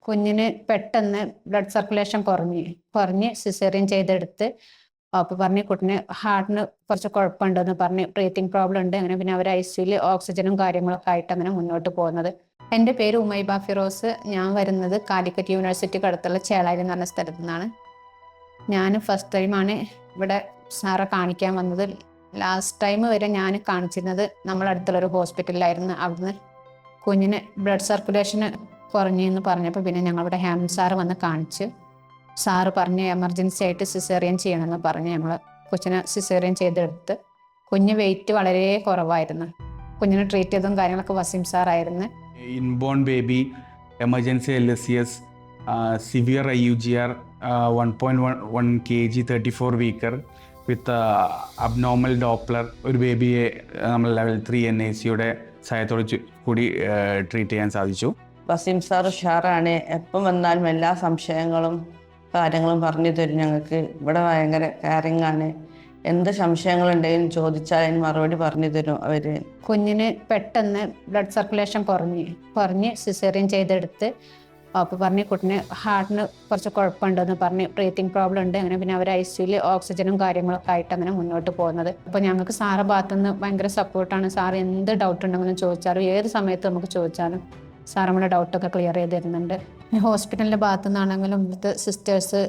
കുഞ്ഞിന് പെട്ടെന്ന് blood circulation കുറഞ്ഞ് സിസേറിയൻ ചെയ്തെടുത്ത്. അപ്പോൾ പറഞ്ഞ് കുട്ടിന് ഹാർട്ടിന് കുറച്ച് കുഴപ്പമുണ്ടെന്ന് പറഞ്ഞ് ബ്രീത്തിങ് പ്രോബ്ലം ഉണ്ട്. അങ്ങനെ പിന്നെ അവർ ICUയിൽ ഓക്സിജനും കാര്യങ്ങളൊക്കെ ആയിട്ട് അങ്ങനെ മുന്നോട്ട് പോകുന്നത്. എൻ്റെ പേര് ഉമൈബ ഫിറോസ്. ഞാൻ വരുന്നത് കാലിക്കറ്റ് യൂണിവേഴ്സിറ്റിക്ക് അടുത്തുള്ള ചേളാരി എന്ന് പറഞ്ഞ സ്ഥലത്തു നിന്നാണ്. ഞാൻ ഫസ്റ്റ് ടൈമാണ് ഇവിടെ സാറെ കാണിക്കാൻ വന്നത്. ലാസ്റ്റ് ടൈം വരെ ഞാൻ കാണിച്ചിരുന്നത് നമ്മളടുത്തുള്ളൊരു ഹോസ്പിറ്റലിലായിരുന്നു. അവിടുന്ന് കുഞ്ഞിന് ബ്ലഡ് സർക്കുലേഷന് കുറഞ്ഞെന്ന് പറഞ്ഞപ്പോൾ പിന്നെ ഞങ്ങളിവിടെ ഹേമന്ത് സാറ് വന്ന് കാണിച്ച്. സാറ് പറഞ്ഞ് എമർജൻസി ആയിട്ട് സിസേറിയൻ ചെയ്യണമെന്ന് പറഞ്ഞ് ഞങ്ങൾ കൊച്ചിനെ സിസേറിയൻ ചെയ്തെടുത്ത്. കുഞ്ഞ് വെയിറ്റ് വളരെ കുറവായിരുന്നു. കുഞ്ഞിനെ ട്രീറ്റ് ചെയ്തതും കാര്യങ്ങളൊക്കെ വസീം സാറായിരുന്നു. Inborn baby, emergency LSCS, severe IUGR, 1.1 kg 34 weeker with abnormal Doppler. ഒരു ബേബിയെ നമ്മൾ ലെവൽ 3 NICയുടെ സഹായത്തോട് കൂടി ട്രീറ്റ് ചെയ്യാൻ സാധിച്ചു. വസീം സാർ ഉഷാറാണ്. എപ്പം വന്നാലും എല്ലാ സംശയങ്ങളും കാര്യങ്ങളും പറഞ്ഞു തരും ഞങ്ങൾക്ക്. ഇവിടെ ഭയങ്കര കെയറിങ് ആണ്. എന്ത് സംശയങ്ങളുണ്ടെങ്കിലും ചോദിച്ചാൽ അതിന് മറുപടി പറഞ്ഞു തരും അവർ. കുഞ്ഞിന് പെട്ടെന്ന് ബ്ലഡ് സർക്കുലേഷൻ കുറഞ്ഞ് സിസേറിയൻ ചെയ്തെടുത്ത്. അപ്പോൾ പറഞ്ഞ് കുട്ടിന് ഹാർട്ടിന് കുറച്ച് കുഴപ്പമുണ്ടെന്ന് പറഞ്ഞ് ബ്രീത്തിങ് പ്രോബ്ലം ഉണ്ട്. അങ്ങനെ പിന്നെ അവർ ICUയിൽ ഓക്സിജനും കാര്യങ്ങളൊക്കെ ആയിട്ട് അങ്ങനെ മുന്നോട്ട് പോകുന്നത്. അപ്പോൾ ഞങ്ങൾക്ക് സാറെ ഭാഗത്തുനിന്ന് ഭയങ്കര സപ്പോർട്ടാണ്. സാർ എന്ത് ഡൗട്ട് ഉണ്ടെങ്കിലും ചോദിച്ചാലും ഏത് സമയത്ത് നമുക്ക് ചോദിച്ചാലും സാർ നമ്മുടെ ഡൗട്ടൊക്കെ ക്ലിയർ ചെയ്ത് തരുന്നുണ്ട്. ഹോസ്പിറ്റലിൻ്റെ ഭാഗത്തു നിന്നാണെങ്കിലും ഇവിടുത്തെ സിസ്റ്റേഴ്സ്,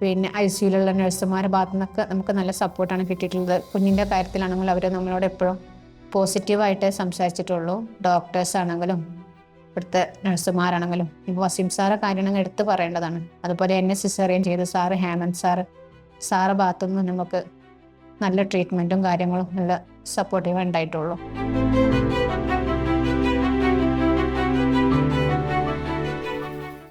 പിന്നെ ICUയിലുള്ള നഴ്സുമാരുടെ ഭാഗത്തു നിന്നൊക്കെ നമുക്ക് നല്ല സപ്പോർട്ടാണ് കിട്ടിയിട്ടുള്ളത്. കുഞ്ഞിൻ്റെ കാര്യത്തിലാണെങ്കിലും അവർ നമ്മളോട് എപ്പോഴും പോസിറ്റീവായിട്ടേ സംസാരിച്ചിട്ടുള്ളൂ. ഡോക്ടേഴ്സ് ആണെങ്കിലും ഇവിടുത്തെ നഴ്സുമാരാണെങ്കിലും. ഇപ്പോൾ വസീം സാറെ കാര്യമാണെങ്കിൽ എടുത്ത് പറയേണ്ടതാണ്. അതുപോലെ എന്നെ സിസേറിയൻ ചെയ്ത സാറ് ഹേമന്ത് സാറ് ഭാഗത്തുനിന്ന് നമുക്ക് നല്ല ട്രീറ്റ്മെൻറ്റും കാര്യങ്ങളും നല്ല സപ്പോർട്ടീവ് ഉണ്ടായിട്ടുള്ളൂ.